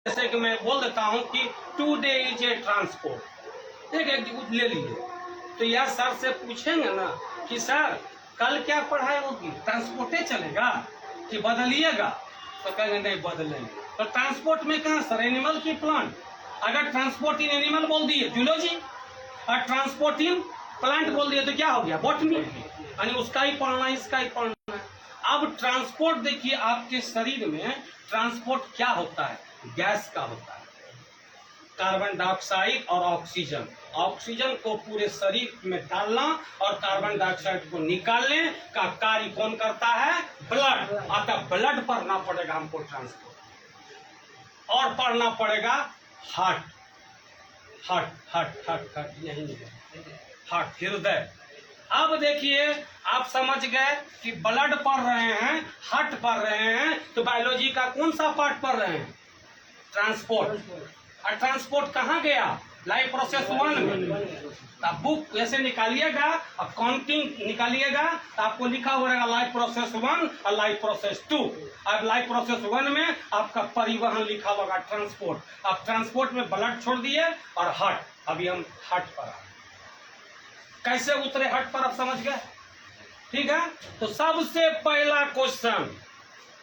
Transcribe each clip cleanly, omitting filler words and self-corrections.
जैसे कि मैं बोल देता हूँ कि टुडे इज ए ट्रांसपोर्ट, एक ले लीजिए। तो यह सर से पूछेंगे ना कि सर कल क्या पढ़ाई होगी, ट्रांसपोर्टे चलेगा कि बदलिएगा, तो कहेंगे नहीं बदलेंगे। तो ट्रांसपोर्ट में कहाँ सर, एनिमल की प्लांट। अगर ट्रांसपोर्ट इन एनिमल बोल दिए जूलॉजी, और ट्रांसपोर्ट इन प्लांट बोल दिए तो क्या हो गया, बॉटनी। यानी उसका ही पढ़ना है, इसका ही पढ़ना है। अब ट्रांसपोर्ट देखिए, आपके शरीर में ट्रांसपोर्ट क्या होता है, गैस का होता है, कार्बन डाइऑक्साइड और ऑक्सीजन। ऑक्सीजन को पूरे शरीर में डालना और कार्बन डाइऑक्साइड को निकालने का कार्य कौन करता है, ब्लड। अतः ब्लड पढ़ना पड़ेगा हमको ट्रांसपोर्ट, और पढ़ना पड़ेगा heart, heart heart heart heart यही हार्ट, हृदय। अब देखिए आप समझ गए कि ब्लड पढ़ रहे हैं, हार्ट पढ़ रहे हैं, तो बायोलॉजी का कौन सा पार्ट पढ़ रहे हैं, ट्रांसपोर्ट। और ट्रांसपोर्ट कहाँ गया, लाइफ प्रोसेस 1 में। आप बुक ऐसे निकालिएगा, अब काउंटिंग निकालिएगा तो आपको लिखा हुआ रहेगा लाइफ प्रोसेस 1 और लाइफ प्रोसेस 2। अब लाइफ प्रोसेस 1 में आपका परिवहन लिखा होगा ट्रांसपोर्ट। अब ट्रांसपोर्ट में ब्लड छोड़ दिए और हार्ट। अभी हम हार्ट पर आए, कैसे उतरे हार्ट पर, आप समझ गए, ठीक है। तो सबसे पहला question,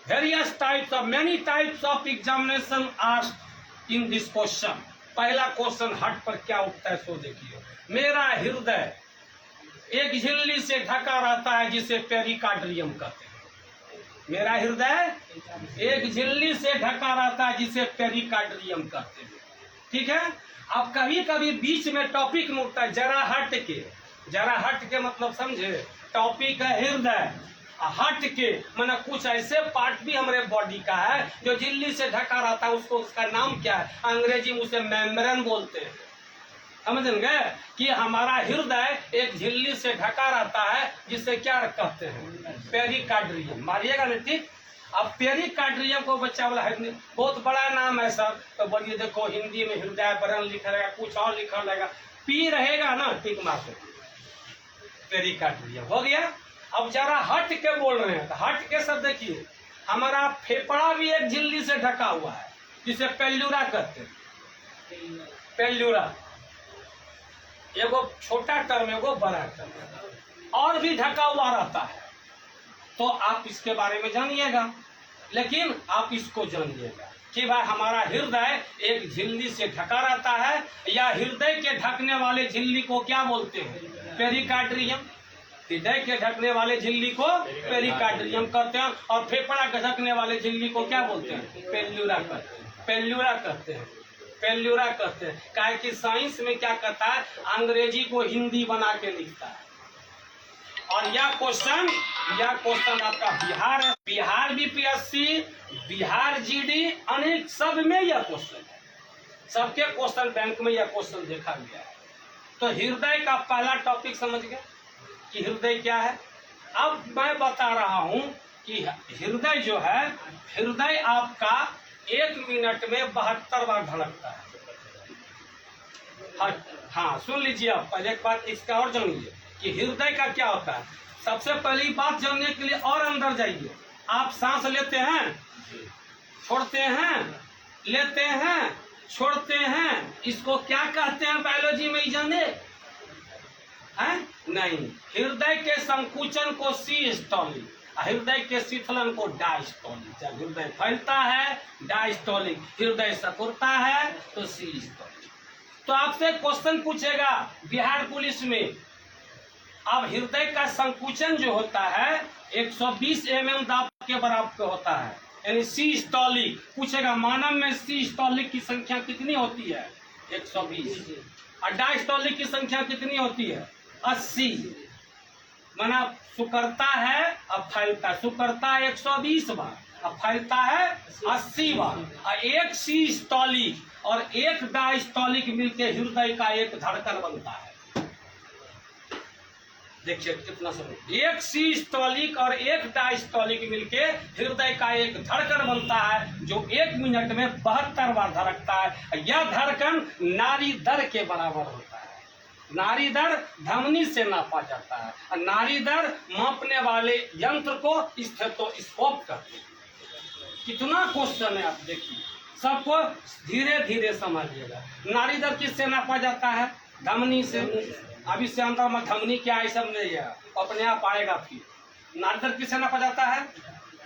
various types of, many types of examination asked in this question. पहला क्वेश्चन हार्ट पर क्या उठता है, सो देखिए। मेरा हृदय एक झिल्ली से ढका रहता है जिसे पेरिकार्डियम कहते हैं। मेरा हृदय एक झिल्ली से ढका रहता है जिसे पेरिकार्डियम कहते हैं, ठीक है। अब कभी कभी बीच में टॉपिक में उठता है जरा हट के, जरा हट के मतलब समझे, टॉपिक है हृदय, हट के माना कुछ ऐसे पार्ट भी हमारे बॉडी का है जो झिल्ली से ढका रहता है, उसको, उसका नाम क्या है, अंग्रेजी में उसे मेम्ब्रेन बोलते हैं। समझ गए कि हमारा हृदय एक झिल्ली से ढका रहता है जिसे क्या कहते हैं, पेरिकार्डियम। मारिएगा नहीं, ठीक। अब पेरिकार्डियम को बच्चा वाला है, बहुत बड़ा नाम है सर, तो बोलिए देखो हिंदी में हृदय बरन लिखा रहेगा, कुछ और लिखा रहेगा, पी रहेगा ना, ठीक मार दो, पेरिकार्डियम हो गया। अब जरा हट के बोल रहे हैं, तो हट के सब देखिए, हमारा फेफड़ा भी एक झिल्ली से ढका हुआ है जिसे पेल्यूरा कहते हैं। पेल्यूरा एगो छोटा टर्म, एगो बड़ा टर्म, और भी ढका हुआ रहता है। तो आप इसके बारे में जानिएगा, लेकिन आप इसको जानिएगा कि भाई हमारा हृदय एक झिल्ली से ढका रहता है, या हृदय के ढकने वाले झिल्ली को क्या बोलते हैं, पेरिकार्डियम। हृदय के ढकने वाले झिल्ली को पेरिकार्डियम कहते हैं, और फेफड़ा के ढकने वाले झिल्ली को क्या बोलते हैं, पेल्यूरा कहते हैं। पेल्यूरा कहते हैं, पेल्यूरा कहते हैं। काहे कि साइंस में क्या कहता है, अंग्रेजी को हिंदी बना के लिखता है। और यह क्वेश्चन आपका बिहार है, बिहार बीपीएससी, बिहार जीडी, अनेक सब में यह क्वेश्चन है, सबके क्वेश्चन बैंक में यह क्वेश्चन देखा गया है। तो हृदय का पहला टॉपिक समझ गए कि हृदय क्या है। अब मैं बता रहा हूं कि हृदय जो है, हृदय आपका 1 मिनट में 72 बार धड़कता है। हाँ सुन लीजिए, आप पहले एक बात इसका और जान लीजिए कि हृदय का क्या होता है। सबसे पहली बात जानने के लिए और अंदर जाइए, आप सांस लेते हैं, छोड़ते हैं, लेते हैं, छोड़ते हैं, इसको क्या कहते हैं बायोलॉजी में, जाने हैं नहीं। हृदय के संकुचन को सिस्टोलिक, हृदय के शीतलन को डायस्टोलिक। जब हृदय फैलता है डायस्टोलिक, हृदय सिकुड़ता है तो सिस्टोलिक। तो आपसे क्वेश्चन पूछेगा बिहार पुलिस में, अब हृदय का संकुचन जो होता है 120 mm दाब के बराबर होता है, यानी सिस्टोलिक। पूछेगा मानव में सिस्टोलिक की संख्या कितनी होती है, 120, और डायस्टोलिक की संख्या कितनी होती है, 80। माना सुकड़ता है अब फैलता है, सुकड़ता है 120 बार, अब फैलता है 80 बार। और एक सिस्टोलिक और एक डायस्टोलिक मिलके हृदय का एक धड़कन बनता है। देखिए कितना समय, एक सिस्टोलिक और एक डायस्टोलिक मिलके हृदय का एक धड़कन बनता है जो 1 मिनट में 72 बार धड़कता है। यह धड़कन नाड़ी दर के बराबर होता है। नाड़ी दर धमनी से नापा जाता है, और नाड़ी दर मापने वाले यंत्र को स्टेथोस्कोप कहते हैं। कितना क्वेश्चन है आप देखिए, सबको धीरे धीरे समझिएगा। नाड़ी दर किससे नापा जाता है? धमनी से। अब इससे अंदर में धमनी क्या है सब नहीं है, अपने आप आएगा। फिर नाड़ी दर किससे नापा जाता है?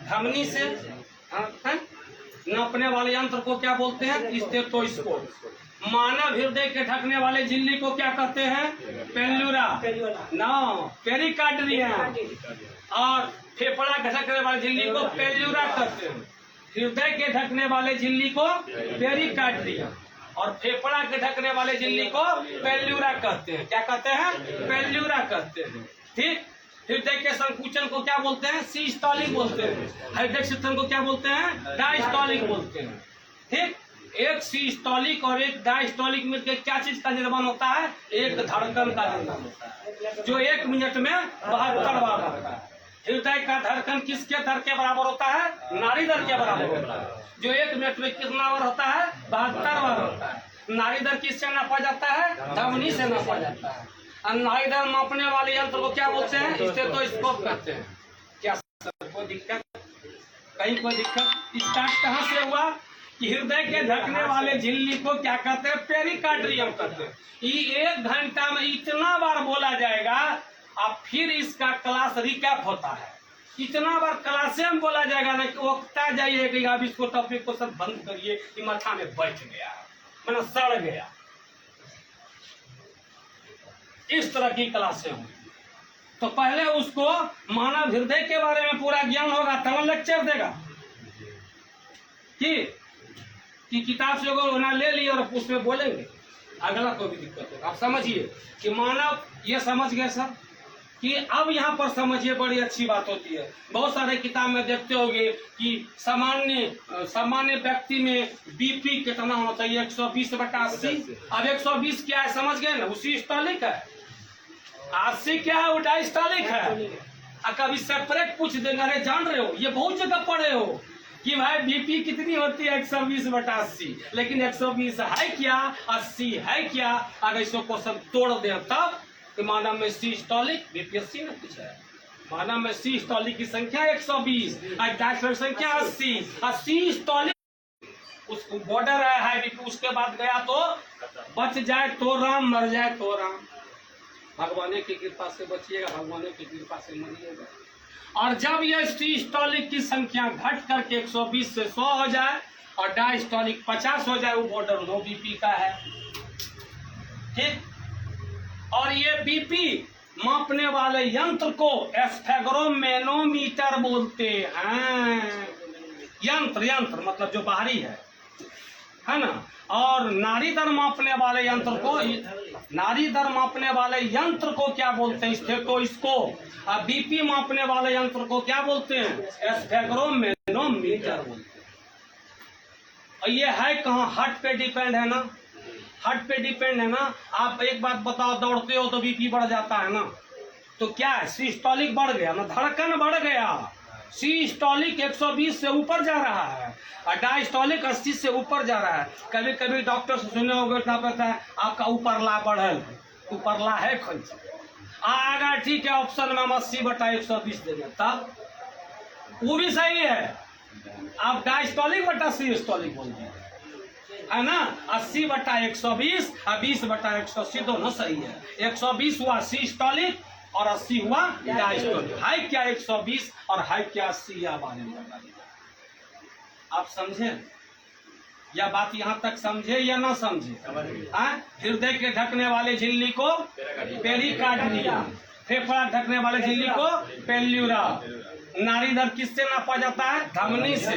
धमनी से। हाँ? नापने वाले यंत्र को क्या बोलते हैं? स्टेथोस्कोप। मानव हृदय के ढकने वाले झिल्ली को क्या कहते हैं? पेल्यूरा। No, pericardium. और फेफड़ा के ढकने वाले झिल्ली को पेल्यूरा कहते हैं। हृदय के ढकने वाले झिल्ली को पेरिकार्डियम और फेफड़ा के ढकने वाले झिल्ली को पेल्यूरा कहते हैं। क्या कहते हैं? पेल्यूरा कहते हैं। ठीक। हृदय के संकुचन को क्या बोलते हैं? सिस्टोलिक बोलते हैं। हृदय क्षेत्र को क्या बोलते हैं? डायस्टोलिक बोलते हैं। ठीक। एक सिस्टोलिक और एक डायस्टोलिक मिलकर क्या चीज का निर्माण होता है? एक धड़कन का निर्माण होता है, जो 1 मिनट में 72 बार होता है। हृदय का धड़कन किसके दर के बराबर होता है? नाड़ी दर के बराबर होता है, जो 1 मिनट में कितना बार होता है? 72 बार होता है। नाड़ी दर किससे नापा जाता है? धमनी से नापा जाता है। और नाड़ी दर मापने वाले यंत्र को क्या बोलते हैं? स्टेथोस्कोप कहते हैं। क्या कोई दिक्कत? कहीं कोई दिक्कत? स्टार्ट कहाँ से हुआ कि हृदय के ढकने वाले झिल्ली को क्या कहते हैं? पेरिकार्डियम कहते हैं। ये 1 घंटा में इतना बार बोला जाएगा। अब फिर इसका क्लास रिकैप होता है। इतना बार क्लासे में बोला जाएगा ना कि वक्ता जाइए कि आप इसको टॉपिक को सब बंद करिए, कि माथा में बैठ गया, मैंने सड़ गया। इस तरह की क्लासे होंगी। तो पहले उसको मानव हृदय के बारे में पूरा ज्ञान होगा, तब लेक्चर देगा। कि किताब से अगर ना ले लिए और उसमें बोलेंगे, अगला कोई भी दिक्कत होगा। आप समझिए कि मानव, ये समझ गए सर कि अब यहाँ पर समझिए, बड़ी अच्छी बात होती है। बहुत सारे किताब में देखते होंगे कि सामान्य व्यक्ति में बीपी कितना होना चाहिए? 120/80। अब 120 क्या है समझ गए ना? उसी स्टॉलिक है। 80 क्या है? वो डायस्टॉलिक है। कभी सेपरेट पूछ देंगे, अरे जान रहे हो, ये बहुत जगह पढ़े हो कि भाई बीपी कितनी होती है? 120/80। लेकिन 120 है क्या, 80 है क्या? अगर इसको क्वेश्चन तोड़ दे तब कि मानव में सिस्टोलिक, बीपीएससी ने पूछा है, मानव में सिस्टोलिक की संख्या 120 और डायस्टोलिक संख्या 80। और सिस्टोलिक उसको बॉर्डर है हाई बीपी, उसके बाद गया तो बच जाए तो राम, मर जाए तो राम। भगवान की कृपा से बचिएगा, भगवान की कृपा से मरिएगा। और जब यह सिस्टोलिक की संख्या घट करके 120 से 100 हो जाए और डायस्टोलिक 50 हो जाए, वो बॉर्डर लो बीपी का है। ठीक। और ये बीपी मापने वाले यंत्र को स्फेग्रोमेनोमीटर बोलते हैं। यंत्र मतलब जो बाहरी है ना। और नाड़ी दर मापने वाले यंत्र को क्या बोलते हैं? स्टेथोस्कोप। और बीपी मापने वाले यंत्र को क्या बोलते हैं? स्फेग्रोमेनोमीटर बोलते हैं। और ये है कहाँ? हार्ट पे डिपेंड है ना, हार्ट पे डिपेंड है ना। आप एक बात बताओ, दौड़ते हो तो बीपी बढ़ जाता है ना, तो क्या है? सिस्टोलिक बढ़ गया ना, धड़कन बढ़ गया। सिस्टोलिक 120 से ऊपर जा रहा है और डायस्टोलिक 80 से ऊपर जा रहा है। कभी कभी डॉक्टर से सुने होगा, इतना पता है आपका ऊपरला बढ़ल, ऊपरला है खोल अगर ठीक है ऑप्शन में हम 80/120 देंगे, तब वो भी सही है। आप डायस्टोलिक/सिस्टोलिक बोल दीजिए, है ना। 80/120 और 20/180 दोनों सही है। 120 हुआ सिस्टोलिक और 80 हुआ डायस्टोलिक। है क्या 120 और है क्या 80? या बारे में बता दीजिए। आप समझे? या बात यहाँ तक समझे या ना समझे? हृदय के ढकने वाले झिल्ली को पेरिकार्डियम, फेफड़ा ढकने वाले झिल्ली को पेल्यूरा। नाड़ी दर किससे नापा जाता है? धमनी से।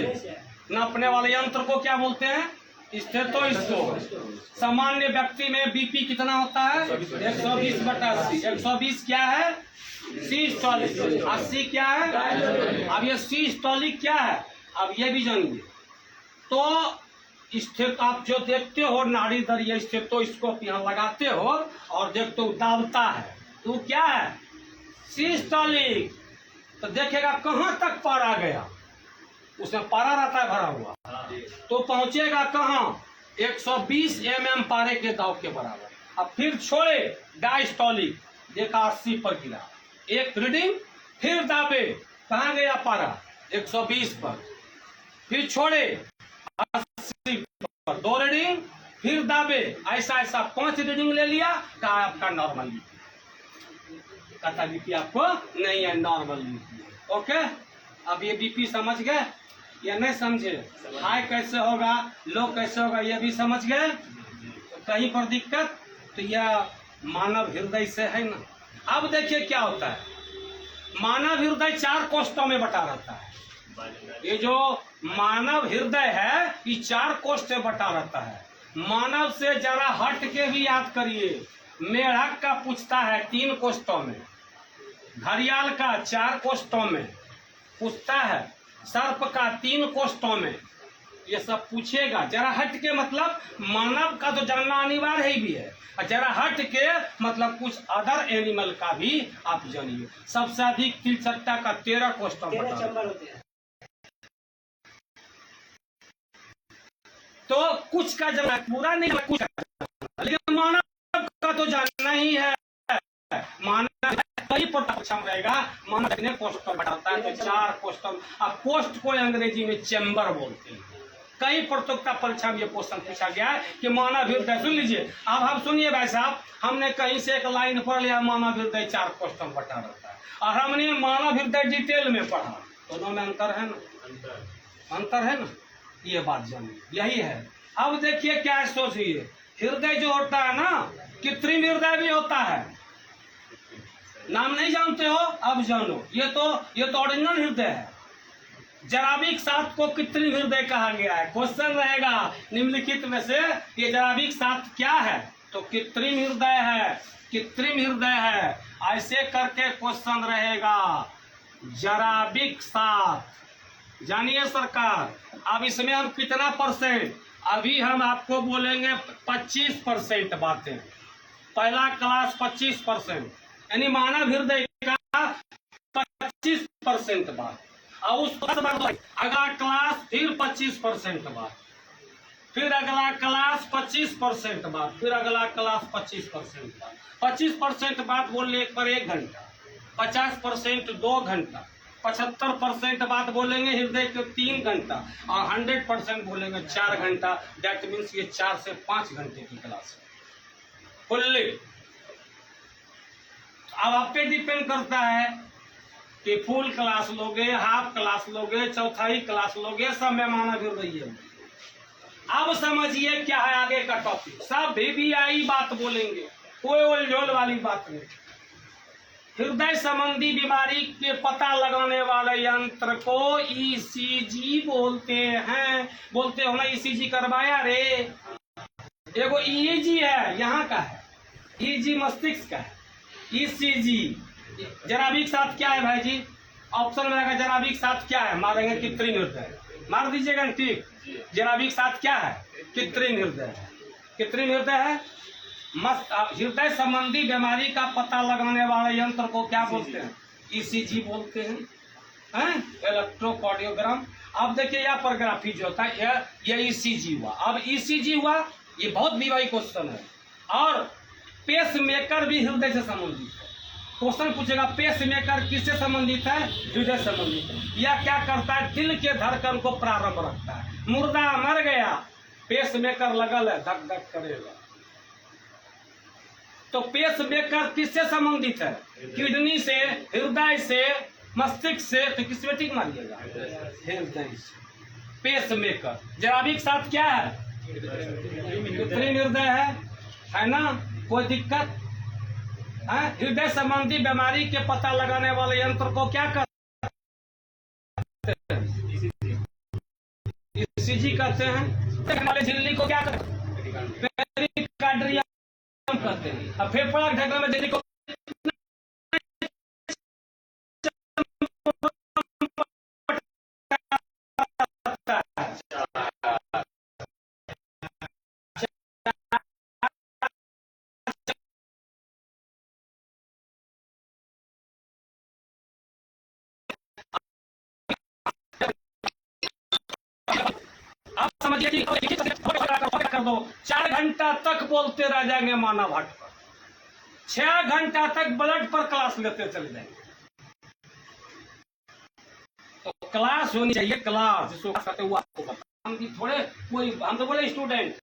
नापने वाले यंत्र को क्या बोलते हैं? स्टेथोस्कोप। सामान्य व्यक्ति में बीपी कितना होता है? 120/80। 120 क्या है? सिस्टोलिक। 80 क्या है? अब ये सिस्टोलिक क्या है, अब ये भी जानिए। तो आप जो देखते हो नाड़ी दर, ये स्टेथोस्कोप यहाँ लगाते हो और देखते हो दाबता है, तो क्या है? सिस्टोलिक। तो देखेगा कहाँ तक पारा गया, उसमें पारा रहता है भरा हुआ, तो पहुंचेगा कहाँ? 120 mm पारे के दाव के बराबर। अब फिर छोड़े डायस्टोलिक, देखा 80 पर गिरा, एक रीडिंग, फिर दाबे, कहाँ गया पारा? 120 पर। फिर छोड़े 80 उसी पर 2 रीडिंग, फिर दाबे, ऐसा ऐसा 5 रीडिंग ले लिया, कहा आपका नॉर्मल बीपी, कहता बीपी आपको नहीं है, नॉर्मल बीपी। ओके, अब ये बीपी समझ गए या नहीं समझे? हाई कैसे होगा, लो कैसे होगा, ये भी समझ गए? तो कहीं पर दिक्कत? तो यह मानव हृदय से है ना। अब देखिए क्या होता है, मानव हृदय 4 कोष्ठों में बटा रहता है। ये जो मानव हृदय है ये 4 कोष्ठ में बटा रहता है। मानव से जरा हट के भी याद करिए, मेढक का पूछता है 3 कोष्ठों में, घड़ियाल का 4 कोष्ठों में पूछता है, सर्प का 3 कोष्ठों में, ये सब पूछेगा। जरा हट के मतलब मानव का तो जानना अनिवार्य ही भी है, और जरा हट के मतलब कुछ अदर एनिमल का भी आप जानिए। सबसे अधिक तिलचट्टा का 13 कोष्ठों में होते हैं। तो कुछ का जानना पूरा नहीं, कुछ लेकिन मानव का तो जानना ही है। मानव कई क्षम रहेगा, मानव कितने पोस्ट पर बताता है, तो 4 पोस्ट। अब पोस्ट को अंग्रेजी में चैम्बर बोलते हैं। कई प्रतियोगिता परीक्षा में ये क्वेश्चन पूछा गया है कि मानव हृदय, सुन लीजिए अब आप सुनिए भाई साहब, हमने कहीं से एक लाइन पढ़ लिया, मानव हृदय 4 क्वेश्चन बटा रहता है, और हमने मानव हृदय डिटेल में पढ़ा, दोनों में अंतर है ना, अंतर है ना, ये बात जानिए, यही है। अब देखिए क्या सोचिए, हृदय जो होता है ना, कृत्रिम हृदय भी होता है, नाम नहीं जानते हो, अब जानो, ये तो ओरिजिनल हृदय है। जराबिक सात को कृत्रिम हृदय कहा गया है। क्वेश्चन रहेगा निम्नलिखित में से ये जराबिक सात क्या है, तो कृत्रिम हृदय है, कृत्रिम हृदय है, ऐसे करके क्वेश्चन रहेगा। जराबिक सात जानिए सरकार, अब इसमें हम कितना परसेंट, अभी हम आपको बोलेंगे 25% बातें, पहला क्लास 25%, यानी मानव हृदय का 25% बात, और उस अगला क्लास फिर 25% बात, फिर अगला क्लास 25% बात, फिर अगला क्लास 25% बात। 25% बात बोलने पर 1 घंटा, 50% 2 घंटा, 75% बात बोलेंगे हृदय के 3 घंटा, और 100% बोलेंगे 4 घंटा। दैट मीन्स ये 4 से 5 घंटे की क्लास है फुल्ली। अब आप पे डिपेंड करता है कि फुल क्लास लोगे, हाफ क्लास लोगे, चौथाई क्लास लोगे, सब में मानव हृदय है। अब समझिए क्या है आगे का टॉपिक, सब VVI बात बोलेंगे, कोई उलझोल वाली बात नहीं। हृदय संबंधी बीमारी के पता लगाने वाले यंत्र को ECG बोलते हैं। बोलते हो ना ECG करवाया रे, एगो EEG है, यहाँ का है, EG मस्तिष्क का है, ECG। जराबिक साथ क्या है भाई जी, ऑप्शन में रहेगा जराबिक साथ क्या है, मारेंगे कृत्रिम हृदय, मार दीजिएगा ठीक। जराबिक साथ क्या है, कृत्रिम हृदय, कृत्रिम हृदय है। हृदय संबंधी बीमारी का पता लगाने वाले यंत्र को क्या बोलते हैं, ECG बोलते हैं, इलेक्ट्रोकार्डियोग्राम। अब देखिए यहाँ पर ग्राफी जो होता है, यह ECG हुआ। अब ECG हुआ, ये बहुत विवाही क्वेश्चन है। और पेस मेकर भी हृदय से संबंधित है। क्वेश्चन पूछेगा पेस मेकर किससे संबंधित है, हृदय से संबंधित है। यह क्या करता है, दिल के धड़कन को प्रारंभ रखता है। मुर्दा मर गया, पेस मेकर लगल है, धक धक करेगा। तो पेस मेकर किससे संबंधित है, किडनी से, हृदय से, मस्तिष्क से, तो किस में टिक मारिएगा, हृदय से। Pace maker. जराबिक साथ क्या है, कृत्रिम हृदय है ना, कोई दिक्कत है? हृदय संबंधी बीमारी के पता लगाने वाले यंत्र को क्या कहते हैं, ECG कहते हैं। हमारे झिल्ली को क्या कहते हैं, पेरिकार्डियम कहते हैं। अब फेफड़ा ढकने में झिल्ली को आप समझिए कि कर दो, 4 घंटा तक बोलते रह जाएंगे मानव हट पर, 6 घंटा तक ब्लड पर क्लास लेते चले जाएंगे। तो क्लास होनी चाहिए, क्लास जिसको कहते हैं वो आपको हम भी थोड़े कोई, हम तो बोले स्टूडेंट।